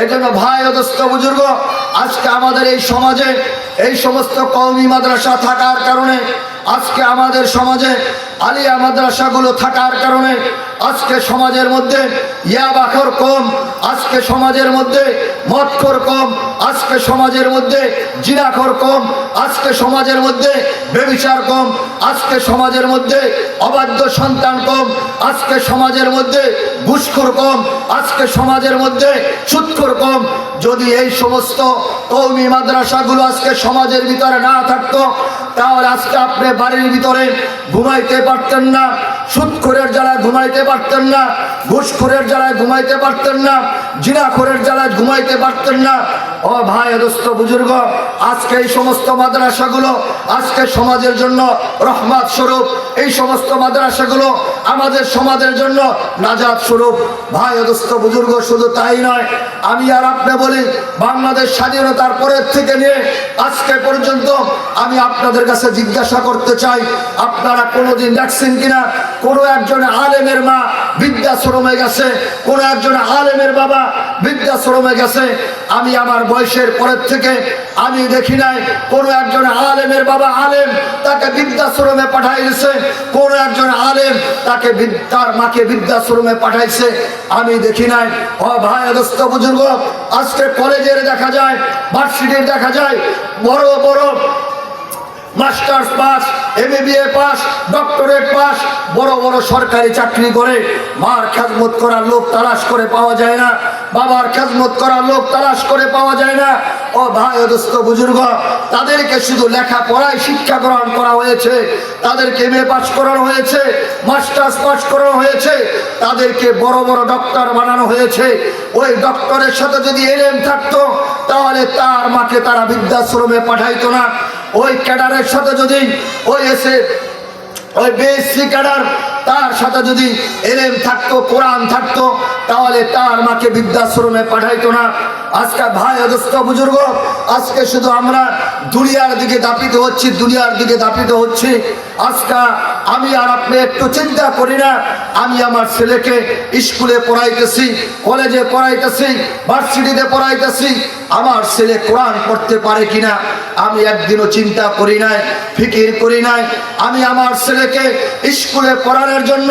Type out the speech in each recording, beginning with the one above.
এই জন্য ভাই ও দোস্ত বুজুর্গ, আজকে আমাদের এই সমাজে এই সমস্ত কওমি মাদ্রাসা থাকার কারণে, আজকে আমাদের সমাজে আলিয়া মাদ্রাসাগুলো থাকার কারণে আজকে সমাজের মধ্যে ইয়াবাখর কম, আজকে সমাজের মধ্যে মদখোর কম, আজকে সমাজের মধ্যে জিনাখোর কম, আজকে সমাজের মধ্যে ব্যভিচার কম, আজকে সমাজের মধ্যে অবাধ্য সন্তান কম, আজকে সমাজের মধ্যে ঘুষখোর কম, আজকে সমাজের মধ্যে সুদখোর কম। যদি এই সমস্ত কওমি মাদ্রাসাগুলো আজকে সমাজের ভিতরে না থাকতো, তাহলে আজকে আপনি বাড়ির ভিতরে ঘুমাইতে পারতেন না, সুদখোরের জ্বালায় ঘুমাইতে পারতেন না, ঘুষখোরের জ্বালায় ঘুমাইতে পারতেন না, জিনাখোরের জ্বালায় ঘুমাইতে পারতেন না। ও ভাই দোস্ত বুজুর্গ, আজকে এই সমস্ত মাদ্রাসাগুলো আজকে সমাজের জন্য রহমত স্বরূপ, এই সমস্ত মাদ্রাসাগুলো আমাদের সমাজের জন্য নাজাত স্বরূপ। ভাই দোস্ত বুজুর্গ, শুধু তাই নয়, আমি আর আপনি বলি, বাংলাদেশ স্বাধীনতার পরের থেকে নিয়ে আজকে পর্যন্ত আমি আপনাদের কাছে জিজ্ঞাসা করতে চাই, আপনারা কোনোদিন দেখছেন কিনা কোনো একজন আলেমের মা বৃদ্ধাশ্রমে গেছে, কোনো একজন আলেমের বাবা বৃদ্ধাশ্রমে গেছে? আমি আমার বয়সের পরের থেকে আমি দেখি নাই কোনো একজন আলেমের বাবা আলেম তাকে বৃদ্ধাশ্রমে পাঠাইছে, কোনো একজন আলেম তাকে তার মাকে বৃদ্ধাশ্রমে পাঠাইছে, আমি দেখি নাই। ও ভাই দোস্ত বুজুর্গ, আজকে কলেজের দেখা যায়, ভার্সিটির দেখা যায়, বড় বড় masters pass, MBA pass, doctorate pass, বড় বড় সরকারি চাকরি করে মার খেদমত করার লোক তালাশ করে পাওয়া যায় না, বাবার খেদমত করার লোক তালাশ করে পাওয়া যায় না। ও ভাই দোস্ত বুজুর্গ, তাদেরকে শুধু লেখাপড়ায় শিক্ষা গ্রহণ করা হয়েছে, তাদেরকে MA পাস করানো হয়েছে, মাস্টার্স পাস করানো হয়েছে, তাদেরকে বড় বড় ডক্টর বানানো হয়েছে। ওই ডক্টরের সাথে যদি এলেম থাকতো, তাহলে তার মাকে তারা বৃদ্ধাশ্রমে পাঠাইতো না। ওই ক্যাডারের সাথে যদি ওই BSc ক্যাডার, তার সাথে যদি এলেম থাকতো, কোরআন থাকতো, তাহলে তার মাকে বৃদ্ধাশ্রমে পাঠাইতো না। আজকে ভাই দোস্ত বুজুর্গ, আজকে শুধু আমরা দুনিয়ার দিকে দাপিত হচ্ছি, দুনিয়ার দিকে দাপিত হচ্ছি। আজকে আমি আর আপনি একটু চিন্তা করি না, আমি আমার ছেলেকে স্কুলে পড়াইতেছি, কলেজে পড়াইতেছি, ভার্সিটিতে পড়াইতেছি, আমার ছেলে কোরআন পড়তে পারে কিনা আমি একদিনও চিন্তা করি নাই, ফিকির করি নাই। আমি আমার ছেলেকে স্কুলে পড়ানোর জন্য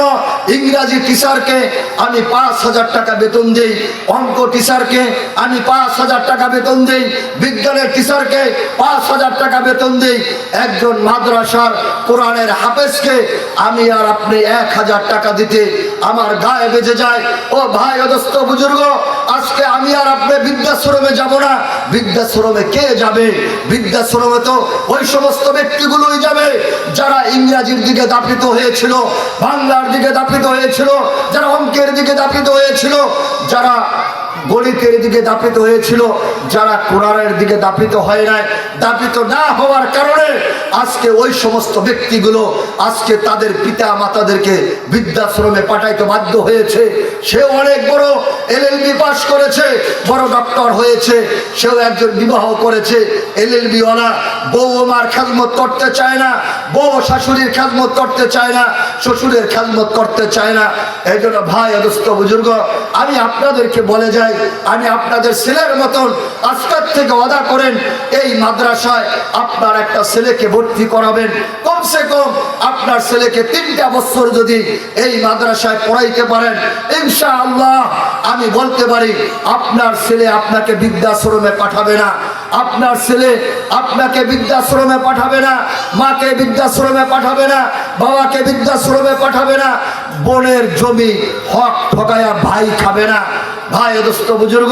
ইংরাজি টিচারকে আমি 5,000 টাকা বেতন দিই, অঙ্ক টিচারকে আমি 5,000 টাকা বেতন দিই, বিজ্ঞানের টিচারকে 5,000 টাকা বেতন দিই। একজন মাদ্রাসার কোরআনের হাফেজকে আমি আর আপনি 1,000 টাকা দিতে আমার গায়ে বেজে যায়। ও ভাই ও দোস্ত বুজুর্গ, আজকে আমি আর আপনি বৃদ্ধাশ্রমে যাব না। বৃদ্ধাশ্রমে কে যাবে? বৃদ্ধাশ্রমে তো ওই সমস্ত ব্যক্তিগুলোই যাবে যারা ইংরাজির দিকে দাপিত হয়েছিল, বাংলার দিকে দাপিত হয়েছিল, যারা অঙ্কের দিকে দাপিত হয়েছিল, যারা গণিতের দিকে দাপিত হয়েছিল, যারা কোরআনের দিকে দাপিত হয় নাই। দাপিত না হওয়ার কারণে আজকে ওই সমস্ত ব্যক্তিগুলো আজকে তাদের পিতা মাতাদেরকে বৃদ্ধাশ্রমে পাঠাইতে বাধ্য হয়েছে। সেও অনেক বড় LLB পাস করেছে, বড় ডক্টর হয়েছে, সেও একজন বিবাহ করেছে LLB ওয়ালা। বউ মার খেদমত করতে চায় না, বউ শাশুড়ির খেদমত করতে চায় না, শ্বশুরের খেদমত করতে চায় না। এই জন্য ভাই দোস্ত বুজুর্গ, আমি আপনাদেরকে বলে যাই, আমি আপনাদের ছেলের মতন আজকের থেকে ওয়াদা করেন, এই মাদ্রাসায় আপনার একটা ছেলেকে ভর্তি করাবেন। কমসে কম আপনার ছেলেকে 3টা বছর যদি এই মাদ্রাসায় পড়াইতে পারেন, ইনশাআল্লাহ আমি বলতে পারি আপনার ছেলে আপনাকে বৃদ্ধাশ্রমে পাঠাবে না, আপনার ছেলে আপনাকে বৃদ্ধাশ্রমে পাঠাবে না, মাকে বৃদ্ধাশ্রমে পাঠাবে না, বাবাকে বৃদ্ধাশ্রমে পাঠাবে না, বোনের জমি হক ঠকায়া ভাই খাবে না। ভাই দোস্ত বুজুর্গ,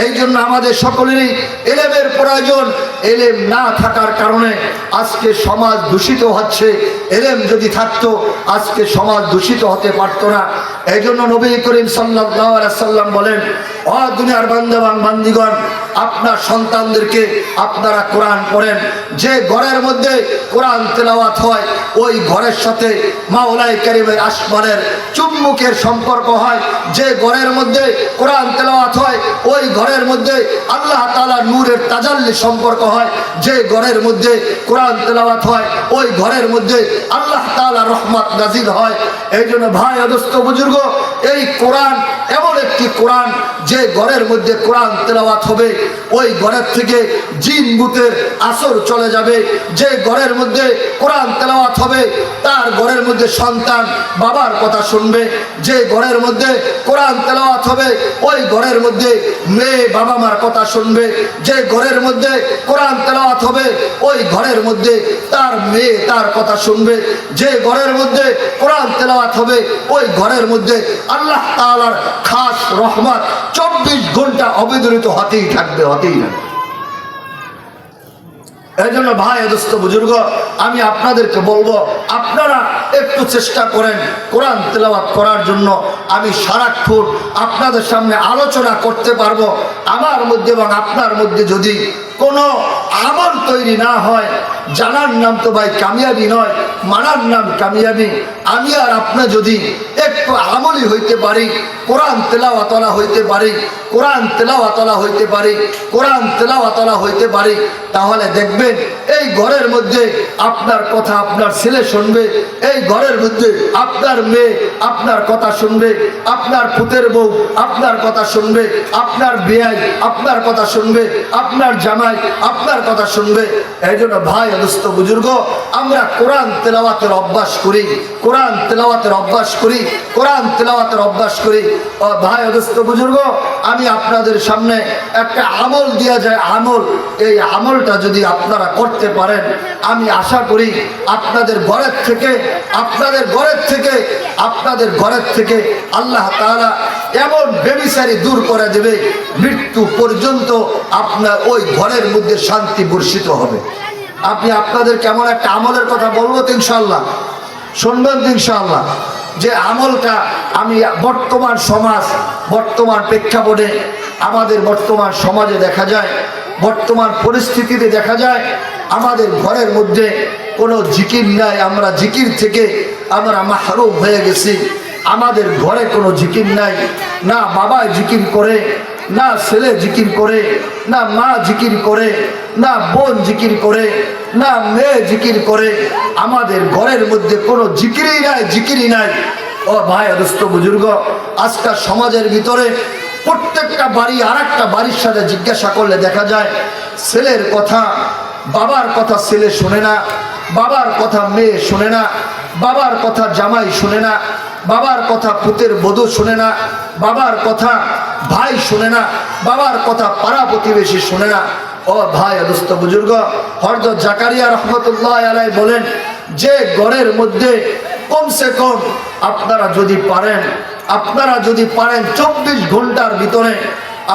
এই জন্য আমাদের সকলেরই এলেমের প্রয়োজন। এলেম না থাকার কারণে আজকে সমাজ দূষিত হচ্ছে। এলেম যদি থাকতো আজকে সমাজ দূষিত হতে পারত না। এই জন্য নবী করিম সাল্লাল্লাহু আলাইহি সাল্লাম বলেন, ও দুনিয়ার বান্দাবান বান্দিগণ, আপনার সন্তানদেরকে আপনারা কোরআন পড়েন। যে ঘরের মধ্যে কোরআন তেলাওয়াত হয়, ওই ঘরের সাথে মাওলায়ে কারীমের আসমানের চুম্বকের সম্পর্ক হয়। যে ঘরের মধ্যে কোরআন তেলাওয়াত হয়, ওই ঘরের মধ্যে আল্লাহ তাআলার নূরের তাজাল্লি সম্পর্ক হয়। যে ঘরের মধ্যে কোরআন তেলাওয়াত হয়, ওই ঘরের মধ্যে আল্লাহ তাআলার রহমত নাজিল হয়। এই জন্য ভাই দোস্ত বুজুর্গ, এই কোরআন এমন একটি কোরআন যে ঘরের মধ্যে কোরআন তেলাওয়াত হবে ওই ঘরের থেকে জিন ভূতের আসর চলে যাবে। যে ঘরের মধ্যে কোরআন তেলাওয়াত হবে তার ঘরের মধ্যে সন্তান বাবার কথা শুনবে। যে ঘরের মধ্যে কোরআন তেলাওয়াত হবে ওই ঘরের মধ্যে মেয়ে বাবা মার কথা শুনবে। যে ঘরের মধ্যে কোরআন তেলাওয়াত হবে ওই ঘরের মধ্যে তার মেয়ে তার কথা শুনবে। যে ঘরের মধ্যে কোরআন তেলাওয়াত হবে ওই ঘরের মধ্যে আল্লাহ তাআলার খাস রহমত 24 ঘন্টা অবিরত হতেই থাকবে। এই জন্য ভাই দোস্ত বুজুর্গ, আমি আপনাদেরকে বলবো আপনারা একটু চেষ্টা করেন কোরআন তেলাওয়াত করার জন্য। আমি সারাক্ষণ আপনাদের সামনে আলোচনা করতে পারবো। আমার মধ্যে এবং আপনার মধ্যে যদি কোনো আমল তৈরি না হয়, জানার নাম তো ভাই কামিয়াবি নয়, মানার নাম কামিয়াবি। আমি আর আপনি যদি একটু আমলি হইতে পারি, কোরআন তেলাওয়াতওয়ালা হইতে পারি, কোরআন তেলাওয়াতওয়ালা হইতে পারি, কোরআন তেলাওয়াতওয়ালা হইতে পারি, তাহলে দেখবেন এই ঘরের মধ্যে আপনার কথা আপনার ছেলে শুনবে। এই ঘরের মধ্যে আপনার মেয়ে আপনার কথা শুনবে, আপনার পুতের বউ আপনার কথা শুনবে, আপনার বেয়াই আপনার কথা শুনবে, আপনার জামাই আপনার কথা শুনবে। এই জন্য ভাই দোস্ত বুজুর্গ, আমরা কোরআন তেলাওয়াতের অভ্যাস করি, কোরআন তেলাওয়াতের অভ্যাস করি, কোরআন তেলাওয়াতের অভ্যাস করি। ও ভাই দোস্ত বুজুর্গ, আমি আপনাদের সামনে একটা আমল দেয়া যায়, আমল। এই আমলটা যদি আপনারা করতে পারেন, আমি আশা করি আপনাদের ঘরের থেকে আল্লাহ তাআলা এমন বেবিচারি দূর করে দেবে, মৃত্যু পর্যন্ত আপনার ওই ঘরের মধ্যে শান্তি বর্ষিত হবে। আপনি আপনাদের কেমন একটা আমলের কথা বলবো তো ইনশাআল্লাহ, শুনবেন তো ইনশাআল্লাহ। যে আমলটা আমি বর্তমান সমাজ, বর্তমান প্রেক্ষাপটে আমাদের বর্তমান সমাজে দেখা যায়, বর্তমান পরিস্থিতিতে দেখা যায় আমাদের ঘরের মধ্যে কোনো জিকির নাই। আমরা জিকির থেকে আমরা মাহরুম হয়ে গেছি। আমাদের ঘরে কোনো জিকির নাই, না বাবা জিকির করে, না ছেলে জিকির করে, না মা জিকির করে, না বোন জিকির করে, না মেয়ে জিকির করে। আমাদের ঘরের মধ্যে কোনো জিকিরই নাই। ও ভাই দোস্ত বুজুর্গ, আজকাল সমাজের ভিতরে প্রত্যেকটা বাড়ি আর একটা বাড়ির সাথে জিজ্ঞাসা করলে দেখা যায় ছেলের কথা, বাবার কথা ছেলে শোনে না, বাবার কথা মেয়ে শোনে না, বাবার কথা জামাই শোনে না, বাবার কথা পুতের বধূ শোনে না, বাবার কথা ভাই শোনে না, বাবার কথা পাড়া প্রতিবেশী শোনে না। ও ভাই দোস্ত বুজুর্গ, হযরত জাকারিয়া রহমতুল্লাহ আলাইহি বলেন যে ঘরের মধ্যে কমসে কম আপনারা যদি পারেন 24 ঘন্টার ভিতরে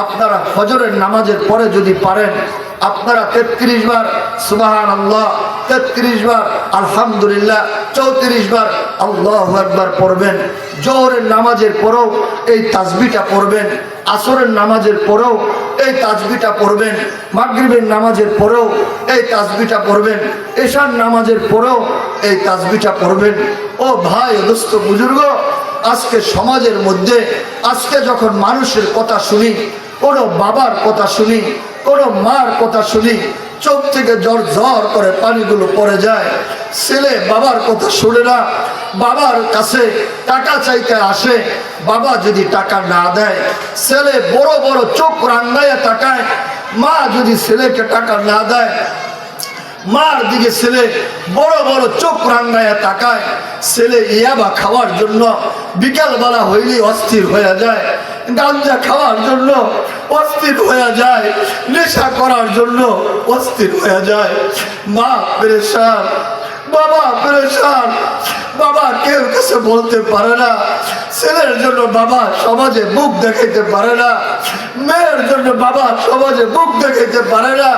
আপনারা ফজরের নামাজের পরে যদি পারেন আপনারা 33 বার সুবহানাল্লাহ, 33 বার আলহামদুলিল্লাহ, 34 বার আল্লাহু আকবার পড়বেন। জোহরের নামাজের পরেও এই তাসবিহটা পড়বেন, আসরের নামাজের পরেও এই তাসবিহটা পড়বেন, মাগরিবের নামাজের পরেও এই তাসবিহটা পড়বেন, এশার নামাজের পরেও এই তাসবিহটা পড়বেন। ও ভাই দোস্ত বুজুর্গ, আজকে সমাজের মধ্যে আজকে যখন মানুষের কথা শুনি, কোনো বাবার কথা শুনি, কোনো মার কথা শুনি, চোখ থেকে ঝরঝর করে পানিগুলো পড়ে যায়। ছেলে বাবার কথা শুনে না, বাবার কাছে টাকা চাইতে আসে, বাবা যদি টাকা না দেয় ছেলে বড় বড় চোখ রাঙাইয়া তাকায়। মা যদি ছেলেকে টাকা না দেয়, মার দিকে ছেলে বড় বড় চোখ রাঙাইয়া তাকায়। ছেলে ইয়াবা খাওয়ার জন্য বিকালবেলা হইলেই অস্থির হয়ে যায়, গাঞ্জা খাওয়ার জন্য অস্থির হয়ে যায়, নেশা করার জন্য অস্থির হয়ে যায়। মা পেরেশান, বাবা পেরেশান, বাবা কেউ কাছে বলতে পারে না। ছেলের জন্য বাবা সমাজে মুখ দেখাইতে পারে না, মেয়ের জন্য বাবা সমাজে মুখ দেখাইতে পারে না।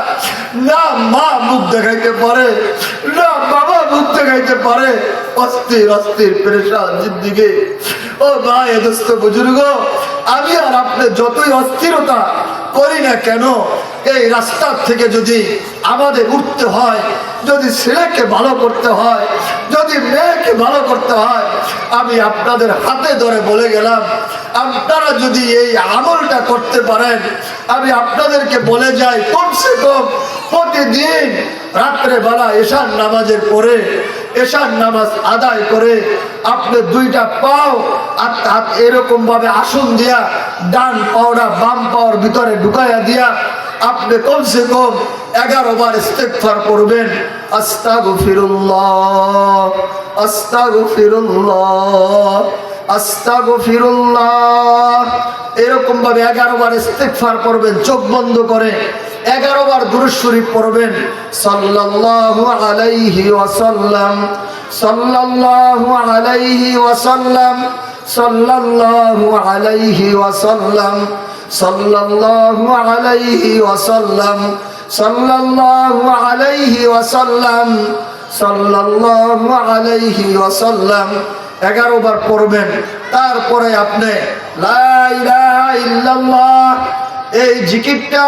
না মা মুখ দেখাইতে পারে, না বাবা মুখ দেখাইতে পারে। অস্থির অস্থির পেরেশান জিন্দেগি। ও ভাই দোস্ত বুজুর্গ, আমি আর আপনি যতই অস্থিরতা করি না কেন, এই রাস্তার থেকে যদি আমাদের উঠতে হয়, যদি ছেলেকে ভালো করতে হয়, যদি মেয়েকে ভালো করতে হয়, আমি আপনাদের হাতে ধরে বলে গেলাম, আপনারা যদি এই আমলটা করতে পারেন, আমি আপনাদেরকে বলে যাই প্রতিদিন রাত্রে বেলা এশার নামাজের পরে এশার নামাজ আদায় করে আপনি দুইটা পাও হাত এরকম ভাবে আসন দিয়া ডান পাওটা বাম পাওয়ার ভিতরে ঢুকাইয়া দিয়া আপনি কমসে কম 11 বার ইস্তেগফার করবেন। আস্তাগফিরুল্লাহ আস্তাগফিরুল্লাহ আস্তাগফিরুল্লাহ, এরকম ভাবে 11 বার ইস্তেগফার করবেন চোখ বন্ধ করে। 11 বার দুরূদ শরীফ পড়বেন। সাল্লাল্লাহু আলাইহি ওয়াসাল্লাম সাল্লাল্লাহু আলাইহি ওয়াসাল্লাম সাল্লাল্লাহু আলাইহি ওয়াসাল্লাম সাল্লাল্লাহু আলাইহি ওয়াসাল্লাম সাল্লাল্লাহু আলাইহি ওয়াসাল্লাম সাল্লাল্লাহু আলাইহি ওয়াসাল্লাম 11 বার পড়বেন। তারপরে আপনি লা ইলাহা ইল্লাল্লাহ এই জিকিরটা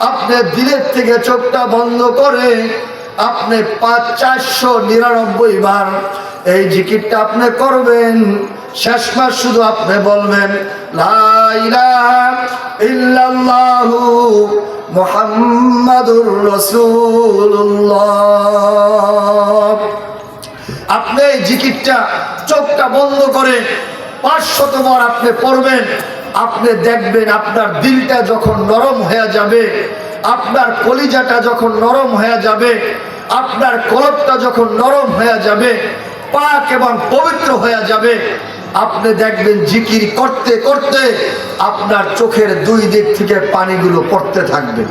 আপনি দিলের থেকে চোখটা বন্ধ করে আপনি 499 বার এই জিকিরটা আপনি করবেন। শেষ মাস শুধু আপনি বলবেন লা ইলাহা ইল্লাল্লাহু মুহাম্মাদুর রাসূলুল্লাহ। আপনি এই জিকিরটা চোখটা বন্ধ করে 500 বার আপনি পড়বেন। আপনি দেখবেন আপনার দিলটা যখন নরম হয়ে যাবে, আপনার কলিজাটা যখন নরম হয়ে যাবে, আপনার কলবটা যখন নরম হয়ে যাবে, পাক এবং পবিত্র হয়ে যাবে, আপনি দেখবেন জিকির করতে করতে আপনার চোখের দুই দিক থেকে পানিগুলো পড়তে থাকবে।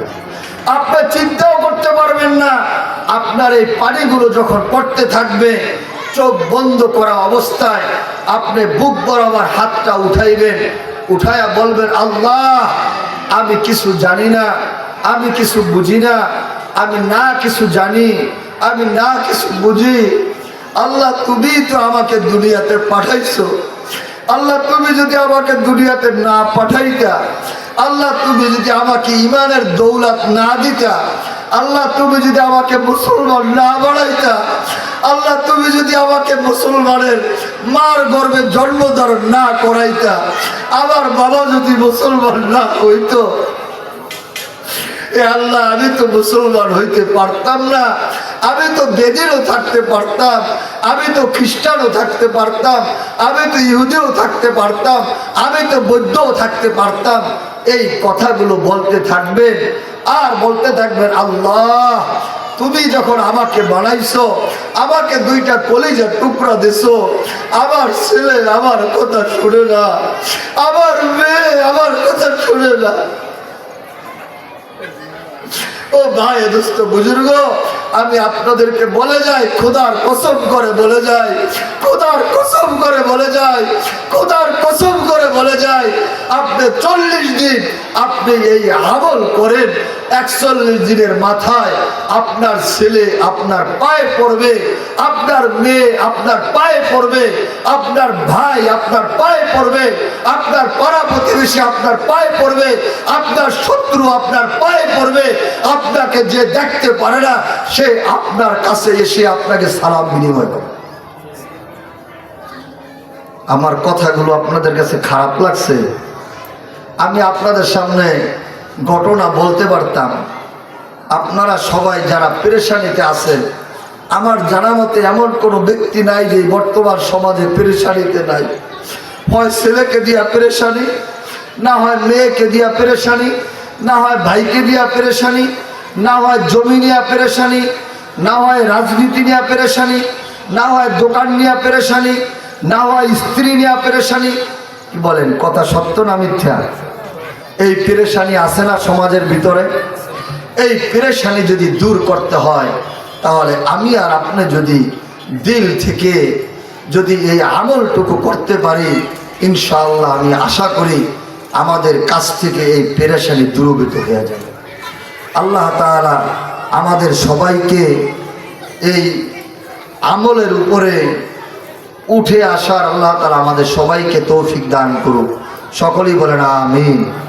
আপনি চিন্তাও করতে পারবেন না। আপনার এই পানিগুলো যখন পড়তে থাকবে, চোখ বন্ধ করা অবস্থায় আপনি বুক বরাবর হাতটা উঠাইবেন, উঠায়া বলবেন আল্লাহ আমি কিছু জানি না, আমি কিছু বুঝি না, আমি না কিছু জানি, আমি না কিছু বুঝি। আল্লাহ তুমি তো আমাকে দুনিয়াতে পাঠাইছো। আল্লাহ তুমি যদি আমাকে দুনিয়াতে না পাঠাইতা, আল্লাহ তুমি যদি আমাকে ইমানের দৌলত না দিতা, আল্লাহ তুমি যদি আমাকে মুসলমান না বানাইতা, আল্লাহ তুমি যদি আমাকে মুসলমানের মার গর্ভে জন্মধারণ না করাইতা, আমার বাবা যদি মুসলমান না হইতো, এ আল্লাহ আমি তো মুসলমান হইতে পারতাম না। আমি তো বেদিনও থাকতে পারতাম, আমি তো খ্রিস্টানও থাকতে পারতাম, আমি তো ইহুদিও থাকতে পারতাম, আমি তো বৌদ্ধও থাকতে পারতাম। এই কথাগুলো বলতে থাকবেন আর বলতে থাকবেন আল্লাহ তুমি যখন আমাকে বানাইছো, আমাকে দুইটা কলিজার টুকরা দিছো, আমার ছেলে আমার কথা শুনে না, আমার মেয়ে আমার কথা শুনে না। ও ভাই দোস্ত বুজুর্গ, আমি আপনাদেরকে বলে যাই, খোদার কসম করে বলে যাই, খোদার কসম করে বলে যাই, খোদার কসম করে বলে যাই, আপনি 40 দিন আপনি এই আমল করেন, 41 দিনের মাথায় আপনার ছেলে আপনার পায়ে পড়বে, আপনার মেয়ে আপনার পায়ে পড়বে, আপনার ভাই আপনার পায়ে পড়বে, আপনার পাড়া প্রতিবেশী আপনার পায়ে পড়বে, আপনার শত্রু আপনার পায়ে পড়বে। আপনাকে যে দেখতে পারে না সে আপনার কাছে এসে আপনাকে সালাম বিনিময় করে। আমার কথাগুলো আপনাদের কাছে খারাপ লাগছে? আমি আপনাদের সামনে ঘটনা বলতে পারতাম। আপনারা সবাই যারা পেরেশানিতে আছেন, আমার জানা মতে এমন কোনো ব্যক্তি নাই যে বর্তমান সমাজে পেরেশানিতে নাই। হয় ছেলেকে দিয়া পেরেশানি, না হয় মেয়েকে দিয়া পেরেশানি, না হয় ভাইকে দিয়া পেরেশানি, না হয় জমি নিয়ে পেরেশানি, না হয় রাজনীতি নিয়ে পেরেশানি, না হয় দোকান নিয়ে পেরেশানি, না হয় স্ত্রী নিয়ে পেরেশানি। কি বলেন, কথা সত্য না মিথ্যা? এই পেরেশানি আছে না সমাজের ভিতরে? এই পেরেশানি যদি দূর করতে হয়, তাহলে আমি আর আপনি যদি দিল থেকে যদি এই আমলটুকু করতে পারি, ইনশাআল্লাহ আমি আশা করি আমাদের কাছ থেকে এই পেরেশানি দূরীভূত হয়ে যাবে। আল্লাহ তাআলা আমাদের সবাইকে এই আমলের উপরে উঠে আসার আল্লাহ তাআলা আমাদের সবাইকে তৌফিক দান করুক। সকলেই বলেন আমিন।